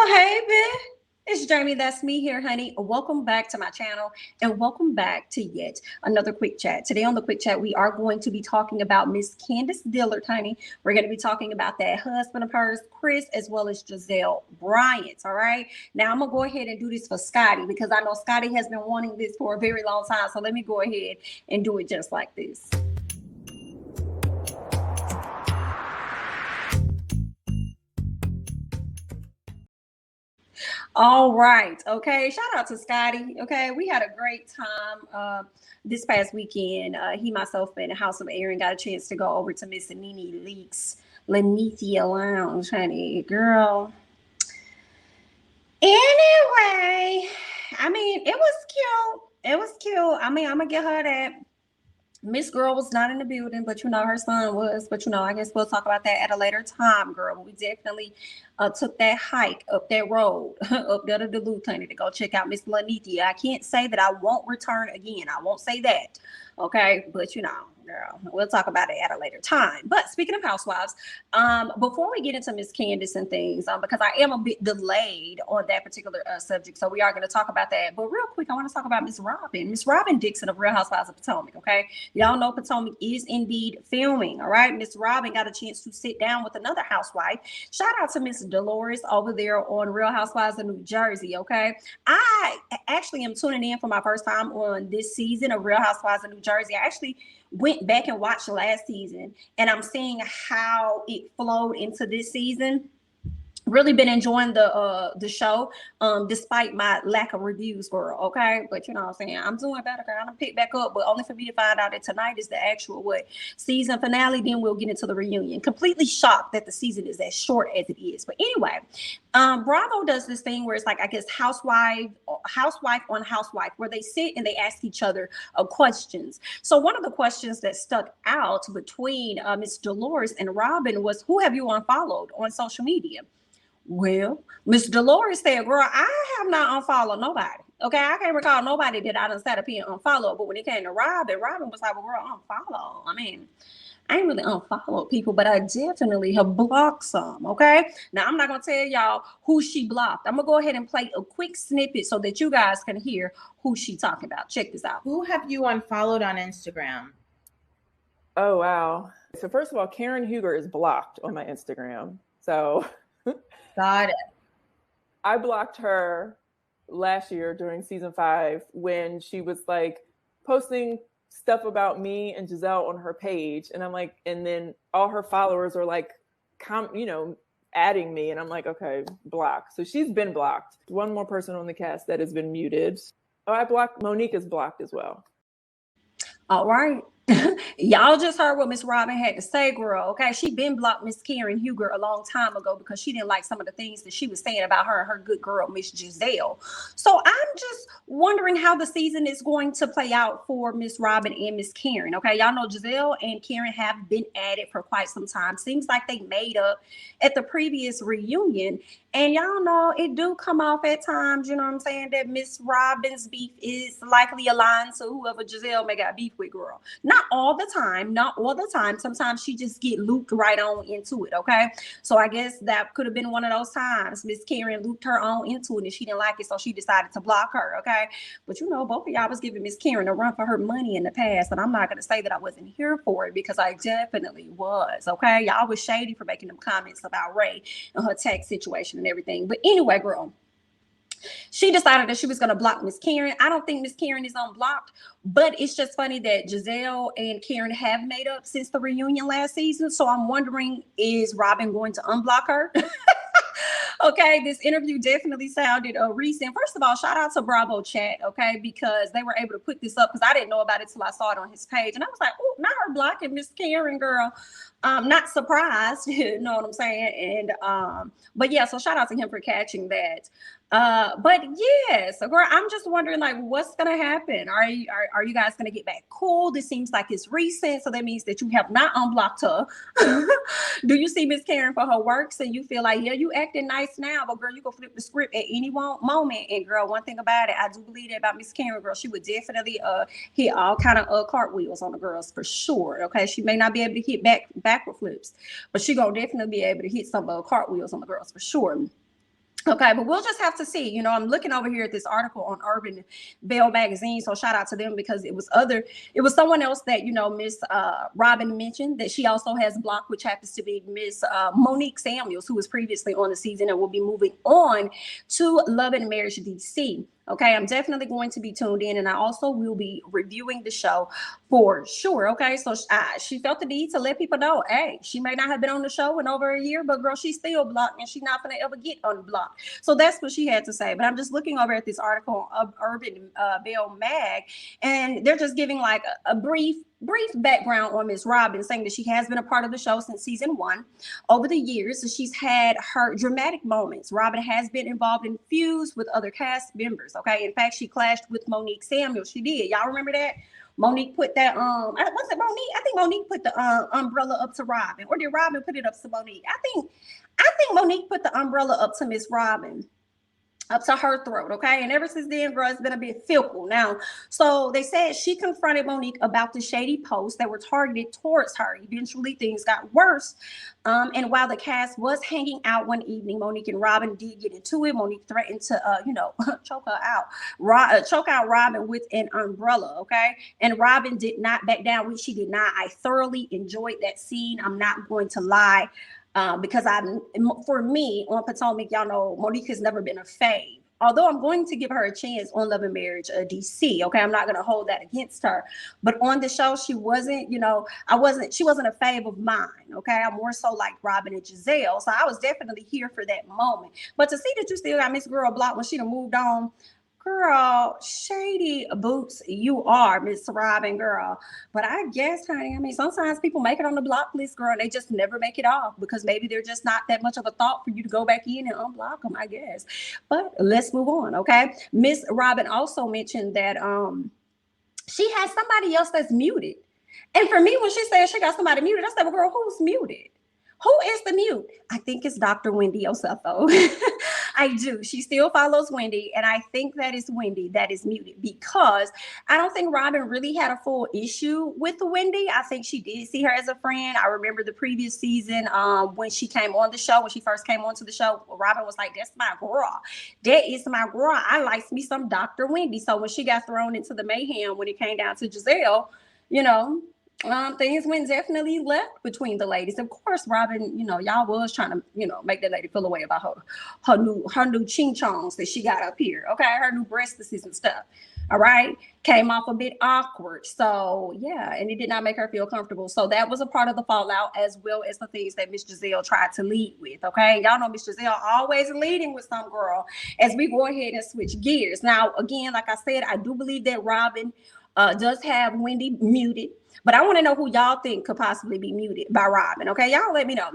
Hey, babe. It's Jamie. That's me here, honey. Welcome back to my channel and welcome back to yet another quick chat. Today on the quick chat, we are going to be talking about Miss Candace Dillard, honey. We're going to be talking about that husband of hers, Chris, as well as Gizelle Bryant. All right. Now, I'm going to go ahead and do this for Scotty because I know Scotty has been wanting this for a very long time. So let me go ahead and do it just like this. All right. Okay. Shout out to Scotty. Okay. We had a great time this past weekend. He, myself, and the House of Aaron got a chance to go over to Miss Nene Leaks Lenithia Lounge, honey. Girl. Anyway, I mean, it was cute. It was cute. I mean, I'm going to get her that. Miss Girl was not in the building, but you know, her son was. But you know, I guess we'll talk about that at a later time, girl. We definitely took that hike up that road, up there to Duluth, honey, to go check out Miss Lanithia. I can't say that I won't return again. I won't say that. Okay, but you know, girl, we'll talk about it at a later time. But speaking of housewives, before we get into Miss Candace and things, because I am a bit delayed on that particular subject, so we are going to talk about that. But real quick, I want to talk about Miss Robyn Dixon of Real Housewives of Potomac. Okay, y'all know Potomac is indeed filming. All right, Miss Robyn got a chance to sit down with another housewife. Shout out to Miss Dolores over there on Real Housewives of New Jersey. Okay, I actually am tuning in for my first time on this season of Real Housewives of New Jersey. I actually went back and watched last season, and I'm seeing how it flowed into this season. Really been enjoying the show, despite my lack of reviews, girl. Okay, but you know what I'm saying, I'm doing better, girl. I'm gonna pick back up, but only for me to find out that tonight is the actual season finale. Then we'll get into the reunion. Completely shocked that the season is as short as it is. But anyway, Bravo does this thing where it's like, I guess, housewife on housewife, where they sit and they ask each other questions. So one of the questions that stuck out between Miss Dolores and Robyn was, who have you unfollowed on social media? Well, Miss Dolores said, girl, I have not unfollowed nobody. Okay, I can't recall nobody that I done sat up here and unfollowed. But when it came to Robyn was like, well, girl, unfollow. I mean, I ain't really unfollowed people, but I definitely have blocked some. Okay, now I'm not gonna tell y'all who she blocked. I'm gonna go ahead and play a quick snippet so that you guys can hear who she talking about. Check this out. Who have you unfollowed on Instagram? Oh, wow. So first of all, Karen Huger is blocked on my Instagram. So Got it. I blocked her last year during season 5 when she was like posting stuff about me and Gizelle on her page. And I'm like, and then all her followers are like, adding me. And I'm like, okay, block. So she's been blocked. One more person on the cast that has been muted. Oh, I blocked, Monique is blocked as well. All right. Y'all just heard what Miss Robyn had to say, girl. Okay, she been blocked Miss Karen Huger a long time ago because she didn't like some of the things that she was saying about her and her good girl, Miss Gizelle. So I'm just wondering how the season is going to play out for Miss Robyn and Miss Karen. Okay, y'all know Gizelle and Karen have been at it for quite some time. Seems like they made up at the previous reunion. And y'all know it do come off at times, you know what I'm saying, that Miss Robyn's beef is likely aligned to whoever Gizelle may got beef with, girl. Not all the time, not all the time. Sometimes she just get looped right on into it, okay? So I guess that could have been one of those times Miss Karen looped her on into it and she didn't like it, so she decided to block her, okay? But you know, both of y'all was giving Miss Karen a run for her money in the past, and I'm not going to say that I wasn't here for it because I definitely was, okay? Y'all was shady for making them comments about Ray and her tax situation and everything. But anyway, girl, she decided that she was going to block Miss Karen. I don't think Miss Karen is unblocked, but it's just funny that Gizelle and Karen have made up since the reunion last season. So I'm wondering, is Robyn going to unblock her? Okay, this interview definitely sounded recent. First of all, shout out to Bravo Chat, okay, because they were able to put this up because I didn't know about it till I saw it on his page. And I was like, oh, not her blocking Miss Karen, girl. Not surprised, you know what I'm saying? And but yeah, so shout out to him for catching that. But yeah, so girl, I'm just wondering, like, what's gonna happen? Are you guys gonna get back cool? This seems like it's recent, so that means that you have not unblocked her. Do you see Miss Karen for her works and you feel like, yeah, you acting nice now, but girl, you go flip the script at any moment? And girl, one thing about it, I do believe that about Miss Karen, girl, she would definitely hit all kind of cartwheels on the girls for sure. Okay, she may not be able to hit backward flips, but she gonna definitely be able to hit some cartwheels on the girls for sure. Okay, but we'll just have to see. You know, I'm looking over here at this article on Urban Bell magazine, so shout out to them because it was someone else that, you know, Miss Robyn mentioned that she also has blocked, which happens to be Miss Monique Samuels, who was previously on the season and will be moving on to Love and Marriage DC. Okay, I'm definitely going to be tuned in, and I also will be reviewing the show for sure. Okay, so she felt the need to let people know, hey, she may not have been on the show in over a year, but girl, she's still blocked, and she's not gonna ever get unblocked. So that's what she had to say. But I'm just looking over at this article of Urban Bell Mag, and they're just giving like a brief background on Miss Robyn, saying that she has been a part of the show since season 1. Over the years, she's had her dramatic moments. Robyn has been involved in feuds with other cast members. Okay, in fact, she clashed with Monique Samuels. She did. Y'all remember that? Monique put that was it Monique? I think Monique put the umbrella up to Robyn, or did Robyn put it up to Monique? I think Monique put the umbrella up to Miss Robyn, up to her throat. Okay, and ever since then, girl, it's been a bit fickle now. So they said she confronted Monique about the shady posts that were targeted towards her. Eventually things got worse, and while the cast was hanging out one evening, Monique and Robyn did get into it. Monique threatened to choke out Robyn with an umbrella. Okay, and Robyn did not back down, which she did not. I thoroughly enjoyed that scene, I'm not going to lie. Because for me on Potomac, y'all know Monique has never been a fave. Although I'm going to give her a chance on Love and Marriage DC. Okay, I'm not going to hold that against her. But on the show, she wasn't, she wasn't a fave of mine. Okay, I'm more so like Robyn and Gizelle. So I was definitely here for that moment. But to see that you still got Miss Girl blocked when she done moved on, girl, shady boots you are, Miss Robyn, girl. But I guess, honey, I mean, sometimes people make it on the block list, girl, and they just never make it off because maybe they're just not that much of a thought for you to go back in and unblock them, I guess. But let's move on, okay? Miss Robyn also mentioned that she has somebody else that's muted. And for me, when she said she got somebody muted, I said, well, girl, who's muted? Who is the mute? I think it's Dr. Wendy Osefo. I do. She still follows Wendy, and I think that is Wendy that is muted because I don't think Robyn really had a full issue with Wendy. I think she did see her as a friend. I remember the previous season when she came on the show, when she first came onto the show, Robyn was like, that's my girl. That is my girl. I like me some Dr. Wendy. So when she got thrown into the mayhem, when it came down to Gizelle, things went definitely left between the ladies. Of course, Robyn, y'all was trying to, make that lady feel away about her new ching chongs that she got up here. Okay, her new breastises and stuff. All right, came off a bit awkward. So yeah, and it did not make her feel comfortable. So that was a part of the fallout, as well as the things that Miss Gizelle tried to lead with. Okay, y'all know Miss Gizelle always leading with some girl. As we go ahead and switch gears now, again, like I said, I do believe that Robyn does have Wendy muted. But I want to know who y'all think could possibly be muted by Robyn. Okay, y'all let me know.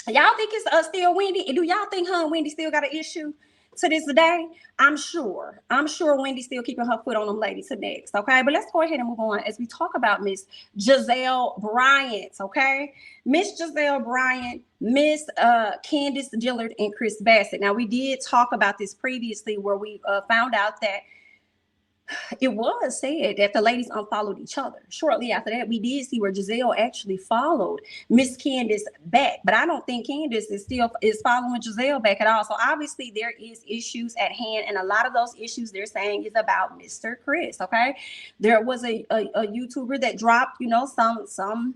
Y'all think it's still Wendy? And do y'all think her and Wendy still got an issue to this day? I'm sure Wendy's still keeping her foot on them ladies next. Okay, but let's go ahead and move on as we talk about Miss Gizelle Bryant. Okay, Miss Gizelle Bryant, Miss Candace Dillard, and Chris Bassett. Now we did talk about this previously, where we found out that it was said that the ladies unfollowed each other. Shortly after that, we did see where Gizelle actually followed Miss Candace back, but I don't think Candace is following Gizelle back at all. So obviously there is issues at hand, and a lot of those issues they're saying is about Mr. Chris. Okay, there was a YouTuber that dropped some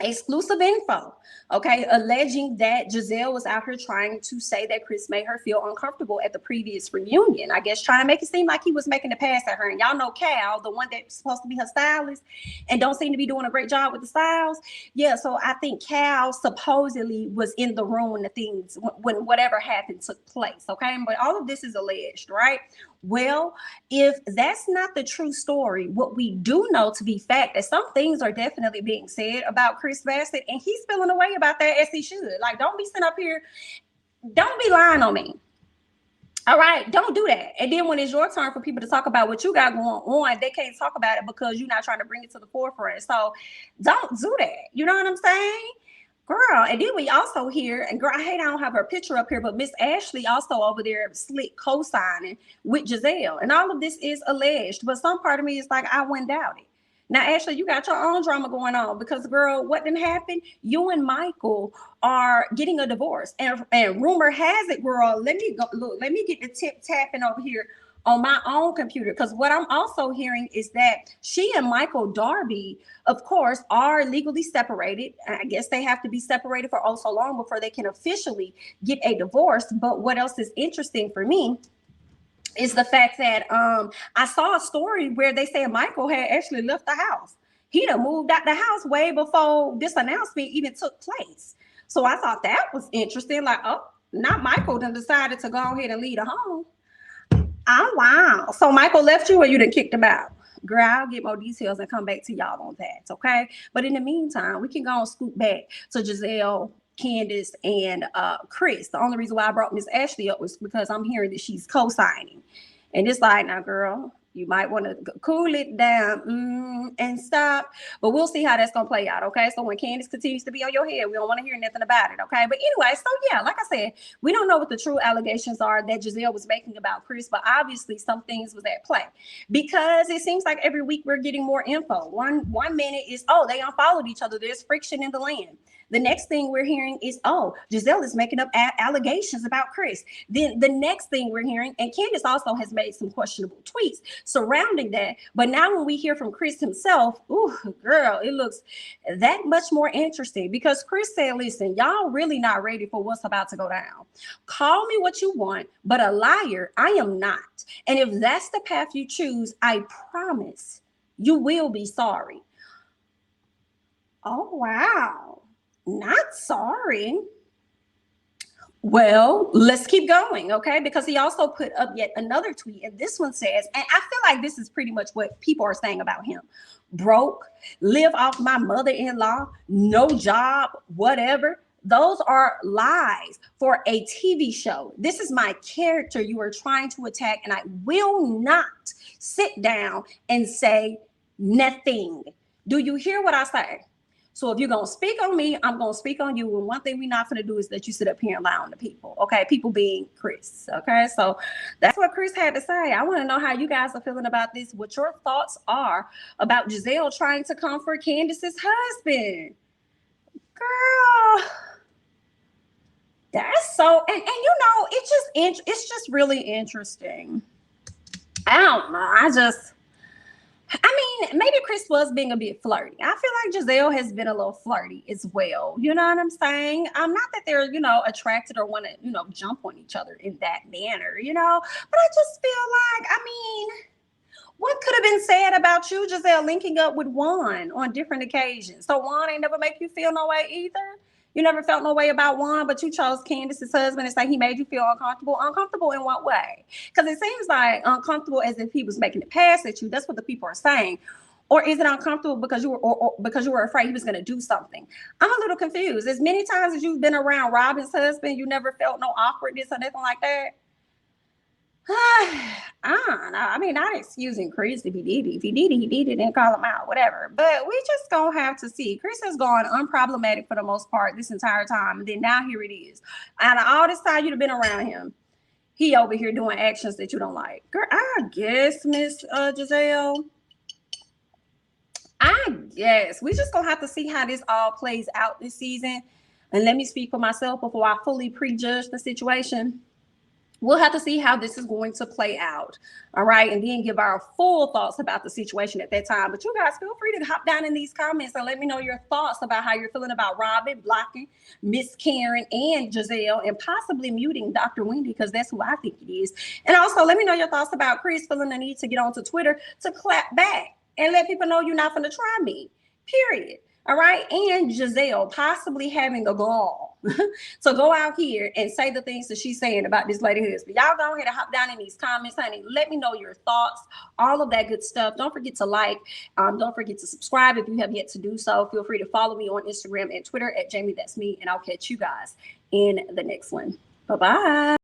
exclusive info, okay, alleging that Gizelle was out here trying to say that Chris made her feel uncomfortable at the previous reunion. I guess trying to make it seem like he was making a pass at her. And y'all know Cal, the one that's supposed to be her stylist and don't seem to be doing a great job with the styles. Yeah, so I think Cal supposedly was in the room when whatever happened took place, okay? But all of this is alleged, right? Well, if that's not the true story, what we do know to be fact that some things are definitely being said about Chris Bassett, and he's feeling away about that as he should. Like, don't be sitting up here, don't be lying on me. All right, don't do that. And then when it's your turn for people to talk about what you got going on, they can't talk about it because you're not trying to bring it to the forefront. So don't do that. You know what I'm saying? Girl, and then we also hear, and girl, I hate I don't have her picture up here, but Miss Ashley also over there slick co-signing with Gizelle. And all of this is alleged, but some part of me is like, I wouldn't doubt it. Now, Ashley, you got your own drama going on because, girl, what didn't happen? You and Michael are getting a divorce, and rumor has it, girl. Let me go look. Let me get the tip tapping over here on my own computer, because what I'm also hearing is that she and Michael Darby, of course, are legally separated. I guess they have to be separated for oh so long before they can officially get a divorce. But what else is interesting for me is the fact that I saw a story where they said Michael had actually left the house. He'd have moved out the house way before this announcement even took place. So I thought that was interesting. Like, oh, not Michael then decided to go ahead and leave the home. Oh, wow. So Michael left you, or you done kicked him out? Girl, I'll get more details and come back to y'all on that, okay? But in the meantime, we can go and scoot back to Gizelle, Candace, and Chris. The only reason why I brought Miss Ashley up was because I'm hearing that she's co-signing. And it's like, now, girl, you might want to cool it down and stop. But we'll see how that's going to play out, okay? So when Candace continues to be on your head, we don't want to hear nothing about it, okay? But anyway, so yeah, like I said, we don't know what the true allegations are that Gizelle was making about Chris, but obviously some things was at play, because it seems like every week we're getting more info. One minute is, oh, they unfollowed each other. There's friction in the land. The next thing we're hearing is, oh, Gizelle is making up allegations about Chris. Then the next thing we're hearing, and Candace also has made some questionable tweets surrounding that. But now when we hear from Chris himself, ooh, girl, it looks that much more interesting, because Chris said, listen, y'all really not ready for what's about to go down. Call me what you want, but a liar, I am not. And if that's the path you choose, I promise you will be sorry. Oh, wow. Not sorry. Well, let's keep going, okay? Because he also put up yet another tweet, and this one says, and I feel like this is pretty much what people are saying about him: broke, live off my mother-in-law, no job, whatever. Those are lies for a TV show. This is my character you are trying to attack, and I will not sit down and say nothing. Do you hear what I say? So if you're going to speak on me, I'm going to speak on you. And one thing we're not going to do is let you sit up here and lie on the people. Okay. People being Chris. Okay. So that's what Chris had to say. I want to know how you guys are feeling about this, what your thoughts are about Gizelle trying to comfort Candace's husband. Girl, that's so, and you know, it's just really interesting. I don't know. I mean, maybe Chris was being a bit flirty. I feel like Gizelle has been a little flirty as well. You know what I'm saying? Not that they're, you know, attracted or want to, you know, jump on each other in that manner, you know, but I just feel like, I mean, what could have been said about you, Gizelle, linking up with Juan on different occasions? So Juan ain't never make you feel no way either? You never felt no way about Juan, but you chose Candace's husband. It's like he made you feel uncomfortable. Uncomfortable in what way? Because it seems like uncomfortable as if he was making it pass at you. That's what the people are saying. Or is it uncomfortable because you were, or because you were afraid he was going to do something? I'm a little confused. As many times as you've been around Robyn's husband, you never felt no awkwardness or nothing like that? I don't know. I mean, not excusing Chris if he did it. If he did it, he did it, and call him out, whatever. But we just gonna have to see. Chris has gone unproblematic for the most part this entire time. And then now here it is. Out of all this time you've been around him, he over here doing actions that you don't like. Girl, I guess, Miss Gizelle, I guess we just gonna have to see how this all plays out this season. And let me speak for myself before I fully prejudge the situation. We'll have to see how this is going to play out. All right. And then give our full thoughts about the situation at that time. But you guys feel free to hop down in these comments and let me know your thoughts about how you're feeling about Robyn blocking Miss Karen and Gizelle and possibly muting Dr. Wendy, because that's who I think it is. And also let me know your thoughts about Chris feeling the need to get onto Twitter to clap back and let people know you're not going to try me, period. All right. And Gizelle possibly having the gall to go out here and say the things that she's saying about this lady husband. Y'all go ahead and hop down in these comments, honey. Let me know your thoughts, all of that good stuff. Don't forget to like. Don't forget to subscribe if you have yet to do so. Feel free to follow me on Instagram and Twitter at jamithatsme, and I'll catch you guys in the next one. Bye-bye.